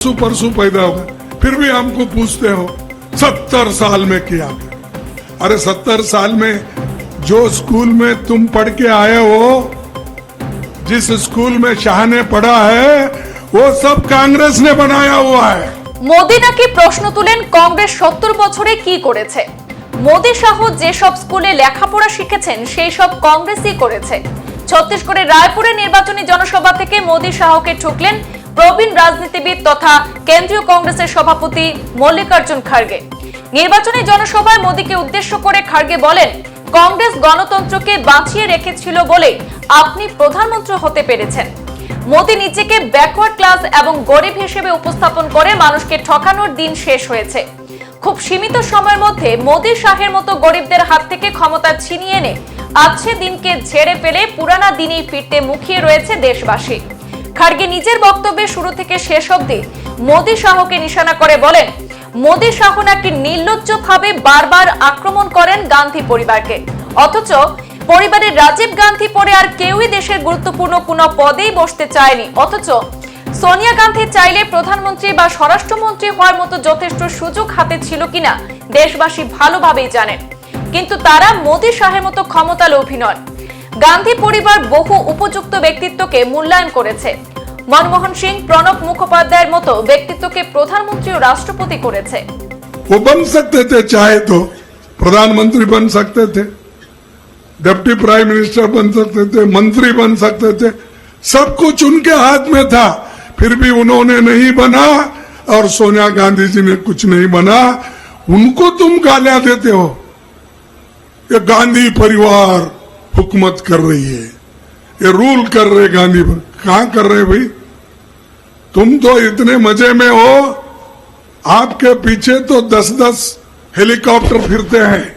परसों पैदा हो गए, फिर भी हमको पूछते हो 70 साल में किया। अरे 70 साल में जो स्कूल में तुम पढ़ के आए हो, जिस स्कूल में शाह ने पढ़ा है, वो सब कांग्रेस ने बनाया हुआ है। মোদি নাকি প্রশ্ন তুলেন কংগ্রেস 70 বছরে কি করেছে। মোদি শাহ যেসব স্কুলে লেখাপড়া শিখেছেন সেই সব কংগ্রেসই করেছে। ছত্তিশগড়ের রায়পুরে নির্বাচনী জনসভা থেকে মোদি শাহকে ঠুকলেন প্রবীণ রাজনীতিবিদ তথা কেন্দ্রীয় কংগ্রেসের সভাপতি মল্লিকার্জুন খার্গে। নির্বাচনী জনসভায় মোদিকে উদ্দেশ্য করে খার্গে বলেন, কংগ্রেস গণতন্ত্রকে বাঁচিয়ে রেখেছিল বলে আপনি প্রধানমন্ত্রী হতে পেরেছেন। মোদি নিজেকে ব্যাকওয়ার্ড ক্লাস এবং গরিব হিসেবে উপস্থাপন করে মানুষকে ঠকানোর দিন শেষ হয়েছে। খুব সীমিত সময়ের মধ্যে মোদি শাহের মতো গরিবদের হাত থেকে ক্ষমতা ছিনিয়ে এনে আজকে দিনকে ঝেড়ে ফেলে পুরানা দিনেই ফিরতে মুখিয়ে রয়েছে দেশবাসী। খার্গে নিজের বক্তব্যে শুরু থেকে শেষ অবধি মোদি শাহকে নিশানা করে বলেন, মোদি শাহ নাকি নির্লজ্জভাবে বারবার আক্রমণ করেন গান্ধী পরিবারকে, অথচ পরিবারের রাজীব গান্ধী পরে আর কেউই দেশের গুরুত্বপূর্ণ কোনো পদেই বসতে চায়নি। অথচ সোনিয়া গান্ধী চাইলে প্রধানমন্ত্রী বা স্বরাষ্ট্রমন্ত্রী হওয়ার মতো যথেষ্ট সুযোগ হাতে ছিল কিনা দেশবাসী ভালোভাবেই জানেন, কিন্তু তারা মোদি শাহের মতো ক্ষমতা লোভী নন। গান্ধী পরিবার বহু উপযুক্ত ব্যক্তিত্বকে মূল্যায়ন করেছে। মনমোহন সিং, প্রণব মুখোপাধ্যায়ের মতো ব্যক্তিত্বকে প্রধানমন্ত্রী ও রাষ্ট্রপতি করেছে। वो बन सकते थे, चाहे तो प्रधानमंत्री बन सकते थे, डिप्टी प्राइम मिनिस्टर बन सकते थे, मंत्री बन सकते थे, सब कुछ उनके हाथ में था। फिर भी उन्होंने नहीं बना और सोनिया गांधी जी ने कुछ नहीं बना। उनको तुम गालियां देते हो। ये गांधी परिवार हुकूमत कर रही है, ये रूल कर रहे गांधी पर। कहां कर रहे भाई? तुम तो इतने मजे में हो, आपके पीछे तो 10-10 हेलीकॉप्टर फिरते हैं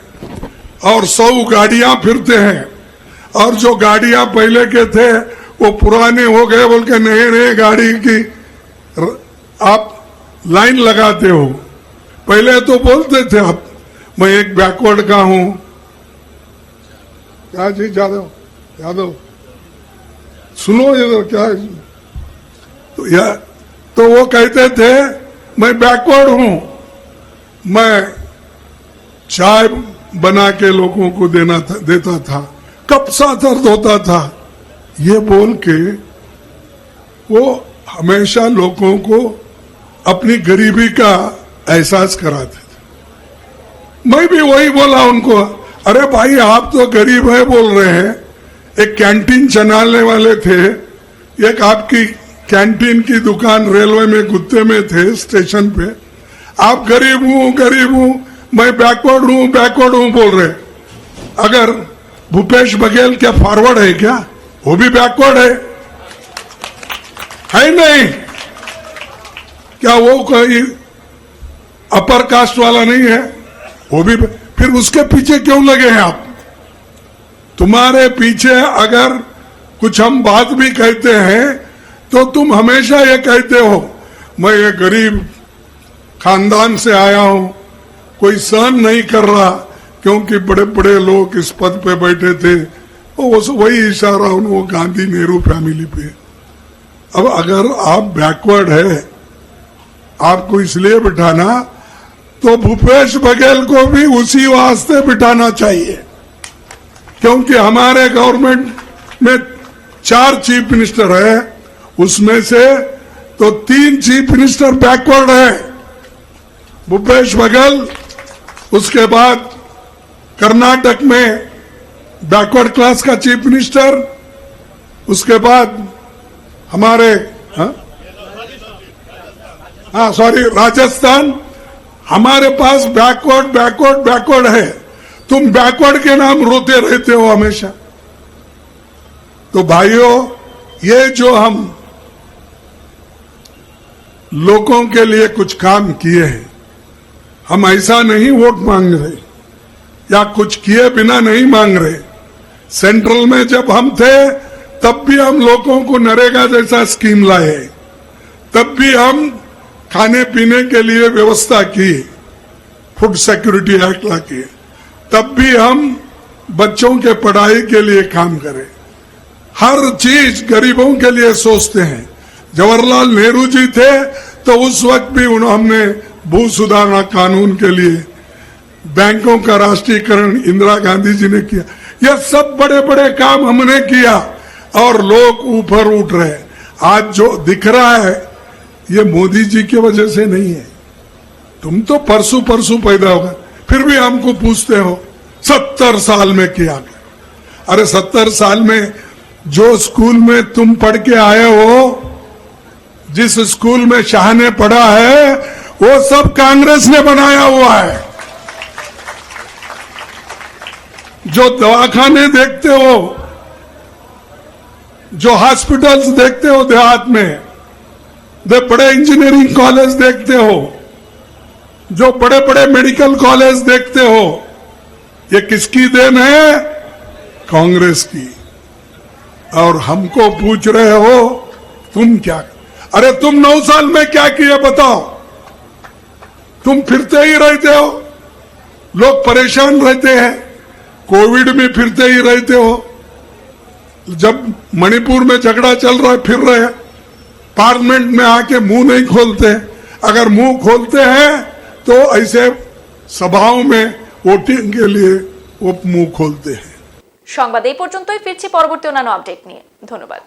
और 100 गाड़ियां फिरते हैं, और जो गाड़ियां पहले के थे वो पुराने हो गए बोल के नए नए गाड़ी की आप लाइन लगाते हो। पहले तो बोलते थे आप, मैं एक बैकवर्ड का हूं। क्या जी यादव सुनो इधर, क्या तो वो कहते थे मैं बैकवर्ड हूं, मैं चाय बना के लोगों को देता था, कब सा दर्द होता था, ये बोल के वो हमेशा लोगों को अपनी गरीबी का एहसास कराते थे। मैं भी वही बोला उनको, अरे भाई आप तो गरीब है बोल रहे हैं, एक कैंटीन चलाने वाले थे, एक आपकी कैंटीन की दुकान रेलवे में गुत्ते में थे स्टेशन पे, आप गरीब हूं, मैं बैकवर्ड हूं बोल रहे। अगर भूपेश बघेल क्या फॉरवर्ड है क्या? वो भी बैकवर्ड है नहीं? क्या वो कोई अपर कास्ट वाला नहीं है? वो भी। फिर उसके पीछे क्यों लगे हैं आप? तुम्हारे पीछे अगर कुछ हम बात भी कहते हैं तो तुम हमेशा ये कहते हो, मैं ये गरीब खानदान से आया हूं, कोई सहन नहीं कर रहा, क्योंकि बड़े बड़े लोग इस पद पे बैठे थे। वही इशारा वो गांधी नेहरू फैमिली पे। अब अगर आप बैकवर्ड है, आपको इसलिए बिठाना, तो भूपेश बघेल को भी उसी वास्ते बिठाना चाहिए, क्योंकि हमारे गवर्नमेंट में 4 चीफ मिनिस्टर है, उसमें से तो 3 चीफ मिनिस्टर बैकवर्ड है। भूपेश बघेल, उसके बाद कर्नाटक में बैकवर्ड क्लास का चीफ मिनिस्टर, उसके बाद हमारे राजस्थान। हमारे पास बैकवर्ड है। तुम बैकवर्ड के नाम रोते रहते हो हमेशा। तो भाइयों, ये जो हम लोगों के लिए कुछ काम किए हैं, हम ऐसा नहीं वोट मांग रहे या कुछ किए बिना नहीं मांग रहे। सेंट्रल में जब हम थे तब भी हम लोगों को नरेगा जैसा स्कीम लाए, तब भी हम खाने पीने के लिए व्यवस्था की, फूड सिक्योरिटी एक्ट लाके, तब भी हम बच्चों के पढ़ाई के लिए काम करें। हर चीज गरीबों के लिए सोचते हैं। जवाहरलाल नेहरू जी थे तो उस वक्त भी हमने भू सुधारणा कानून के लिए बैंकों का राष्ट्रीयकरण इंदिरा गांधी जी ने किया। यह सब बड़े बड़े काम हमने किया और लोग ऊपर उठ रहे। आज जो दिख रहा है ये मोदी जी की वजह से नहीं है। तुम तो परसों पैदा होगा, फिर भी हमको पूछते हो 70 साल में किया। अरे 70 साल में जो स्कूल में तुम पढ़ के आए हो, जिस स्कूल में शाह ने पढ़ा है, वो सब कांग्रेस ने बनाया हुआ है। जो दवाखाने देखते हो, जो हॉस्पिटल्स देखते हो देहात में, जो बड़े इंजीनियरिंग कॉलेज देखते हो, जो बड़े बड़े मेडिकल कॉलेज देखते हो, ये किसकी देन है? कांग्रेस की। और हमको पूछ रहे हो तुम क्या? अरे तुम 9 साल में क्या किए बताओ? तुम फिरते ही रहते हो, लोग परेशान रहते हैं, कोविड में फिरते ही रहते हो। जब मणिपुर में झगड़ा चल रहा है फिर रहे, पार्लियामेंट में आके मुंह नहीं खोलते। अगर मुंह खोलते हैं तो ऐसे सभाओं में वोटिंग के लिए वो मुंह खोलते हैं। সংবাদ এই পর্যন্তই, ফিরছি পরবর্তী অন্যান্য আপডেট নিয়ে। ধন্যবাদ।